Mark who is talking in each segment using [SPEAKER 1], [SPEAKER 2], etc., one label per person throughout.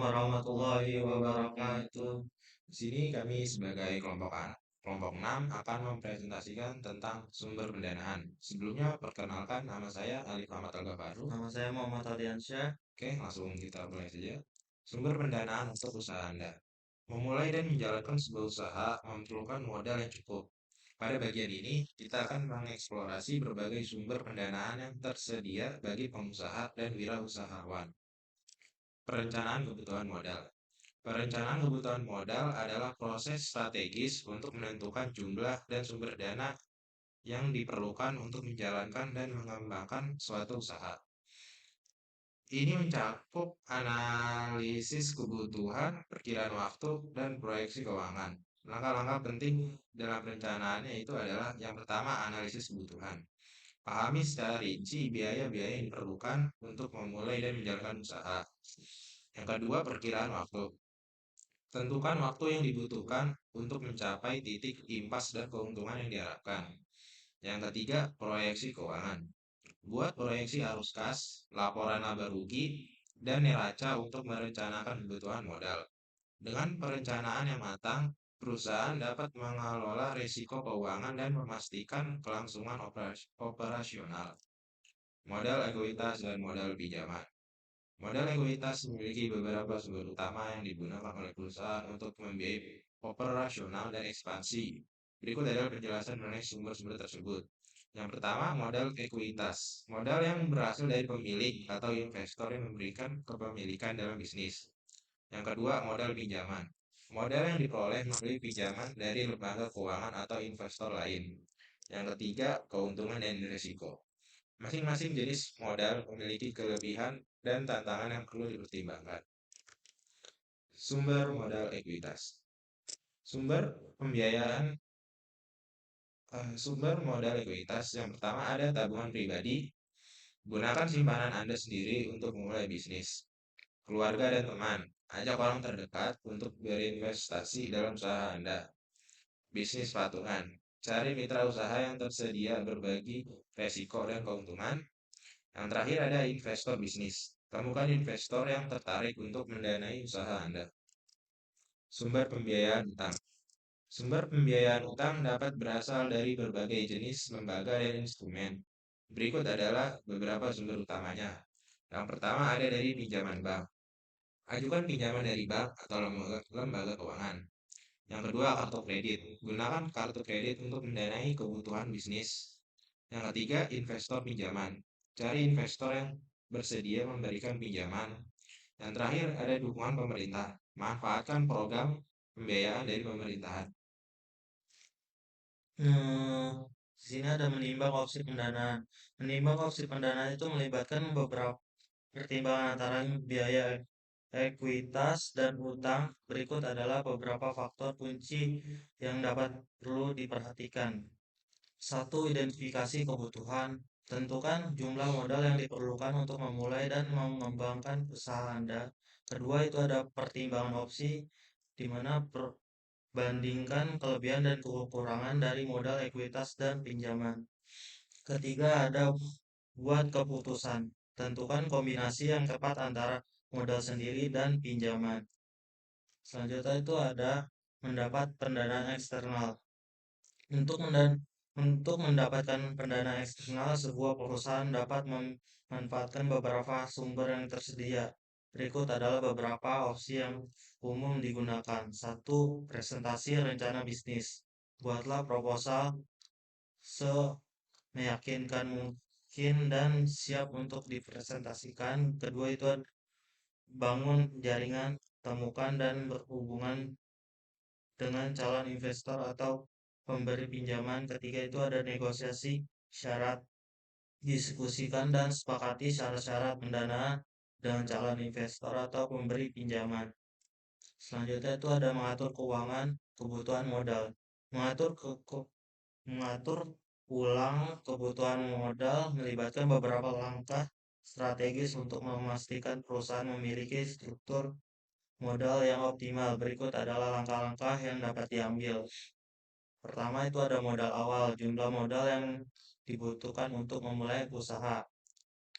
[SPEAKER 1] warahmatullahi wabarakatuh. Di sini kami sebagai kelompok 6 akan mempresentasikan tentang sumber pendanaan. Sebelumnya perkenalkan, nama saya Alif Ahmad Al-Ghafaru.
[SPEAKER 2] Nama saya Muhammad Ardiansyah.
[SPEAKER 1] Oke, langsung kita mulai saja. Sumber pendanaan untuk usaha Anda. Memulai dan menjalankan sebuah usaha memerlukan modal yang cukup. Pada bagian ini, kita akan mengeksplorasi berbagai sumber pendanaan yang tersedia bagi pengusaha dan wirausahawan. Perencanaan kebutuhan modal. Perencanaan kebutuhan modal adalah proses strategis untuk menentukan jumlah dan sumber dana yang diperlukan untuk menjalankan dan mengembangkan suatu usaha. Ini mencakup analisis kebutuhan, perkiraan waktu, dan proyeksi keuangan. Langkah-langkah penting dalam perencanaannya itu adalah yang pertama, analisis kebutuhan. Pahami secara rinci biaya-biaya yang diperlukan untuk memulai dan menjalankan usaha. Yang kedua, perkiraan waktu. Tentukan waktu yang dibutuhkan untuk mencapai titik impas dan keuntungan yang diharapkan. Yang ketiga, proyeksi keuangan. Buat proyeksi arus kas, laporan laba rugi, dan neraca untuk merencanakan kebutuhan modal. Dengan perencanaan yang matang, perusahaan dapat mengelola risiko keuangan dan memastikan kelangsungan operasional. Modal ekuitas dan modal pinjaman. Modal ekuitas memiliki beberapa sumber utama yang digunakan oleh perusahaan untuk membiayai operasional dan ekspansi. Berikut adalah penjelasan mengenai sumber-sumber tersebut. Yang pertama, modal ekuitas. Modal yang berasal dari pemilik atau investor yang memberikan kepemilikan dalam bisnis. Yang kedua, modal pinjaman. Modal yang diperoleh melalui pinjaman dari lembaga keuangan atau investor lain. Yang ketiga, keuntungan dan risiko. Masing-masing jenis modal memiliki kelebihan dan tantangan yang perlu dipertimbangkan. Sumber modal ekuitas. Sumber pembiayaan Sumber modal ekuitas yang pertama ada tabungan pribadi. Gunakan simpanan Anda sendiri untuk memulai bisnis. Keluarga dan teman, ajak orang terdekat untuk berinvestasi dalam usaha Anda. Bisnis patungan, cari mitra usaha yang tersedia berbagi resiko dan keuntungan. Yang terakhir ada investor bisnis. Temukan investor yang tertarik untuk mendanai usaha Anda. Sumber pembiayaan utang. Sumber pembiayaan utang dapat berasal dari berbagai jenis lembaga dan instrumen. Berikut adalah beberapa sumber utamanya. Yang pertama ada dari pinjaman bank. Ajukan pinjaman dari bank atau lembaga keuangan. Yang kedua, kartu kredit. Gunakan kartu kredit untuk mendanai kebutuhan bisnis. Yang ketiga, investor pinjaman. Cari investor yang bersedia memberikan pinjaman. Yang terakhir, ada dukungan pemerintah. Manfaatkan program pembiayaan dari pemerintahan.
[SPEAKER 2] Di sini ada menimbang opsi pendanaan. Menimbang opsi pendanaan itu melibatkan beberapa pertimbangan antara biaya ekuitas dan utang. Berikut adalah beberapa faktor kunci yang dapat perlu diperhatikan. Satu, identifikasi kebutuhan. Tentukan jumlah modal yang diperlukan untuk memulai dan mengembangkan usaha Anda. Kedua, itu ada pertimbangan opsi, di mana bandingkan kelebihan dan kekurangan dari modal ekuitas dan pinjaman. Ketiga, ada buat keputusan. Tentukan kombinasi yang tepat antara modal sendiri dan pinjaman. Selanjutnya itu ada mendapat pendanaan eksternal. Untuk mendapatkan pendanaan eksternal, sebuah perusahaan dapat memanfaatkan beberapa sumber yang tersedia. Berikut adalah beberapa opsi yang umum digunakan. Satu, presentasi rencana bisnis. Buatlah proposal semeyakinkan mungkin dan siap untuk dipresentasikan. Kedua itu bangun jaringan, temukan dan berhubungan dengan calon investor atau pemberi pinjaman. Ketiga itu ada negosiasi syarat, diskusikan dan sepakati syarat-syarat pendanaan dengan calon investor atau pemberi pinjaman. Selanjutnya itu ada mengatur keuangan, kebutuhan modal. Mengatur ulang kebutuhan modal melibatkan beberapa langkah strategis untuk memastikan perusahaan memiliki struktur modal yang optimal. Berikut adalah langkah-langkah yang dapat diambil. Pertama itu ada modal awal, jumlah modal yang dibutuhkan untuk memulai usaha.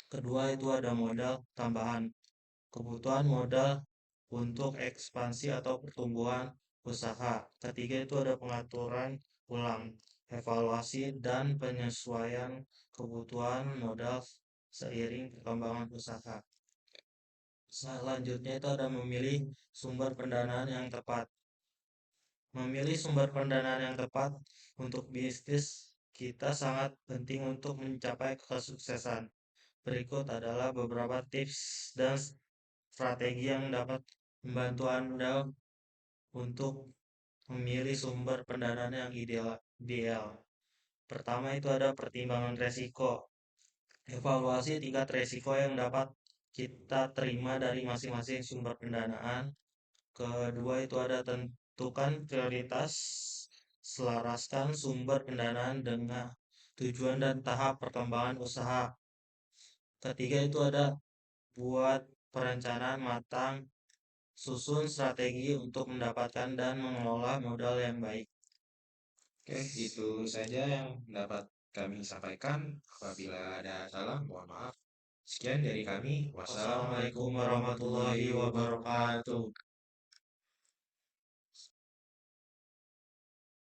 [SPEAKER 2] Kedua itu ada modal tambahan, kebutuhan modal untuk ekspansi atau pertumbuhan usaha. Ketiga itu ada pengaturan ulang, evaluasi, dan penyesuaian kebutuhan modal seiring perkembangan usaha. Selanjutnya itu ada memilih sumber pendanaan yang tepat. Memilih sumber pendanaan yang tepat untuk bisnis kita sangat penting untuk mencapai kesuksesan. Berikut adalah beberapa tips dan strategi yang dapat membantu Anda untuk memilih sumber pendanaan yang ideal. Pertama itu ada pertimbangan resiko. Evaluasi tingkat resiko yang dapat kita terima dari masing-masing sumber pendanaan. Kedua itu ada tentukan prioritas, selaraskan sumber pendanaan dengan tujuan dan tahap perkembangan usaha. Ketiga itu ada buat perencanaan matang, susun strategi untuk mendapatkan dan mengelola modal yang baik.
[SPEAKER 1] Oke, itu saja yang dapat kami sampaikan. Apabila ada salah, mohon maaf. Sekian dari kami.
[SPEAKER 2] Wassalamualaikum
[SPEAKER 1] Wassalamualaikum
[SPEAKER 2] warahmatullahi
[SPEAKER 1] warahmatullahi
[SPEAKER 2] wabarakatuh.
[SPEAKER 1] wabarakatuh.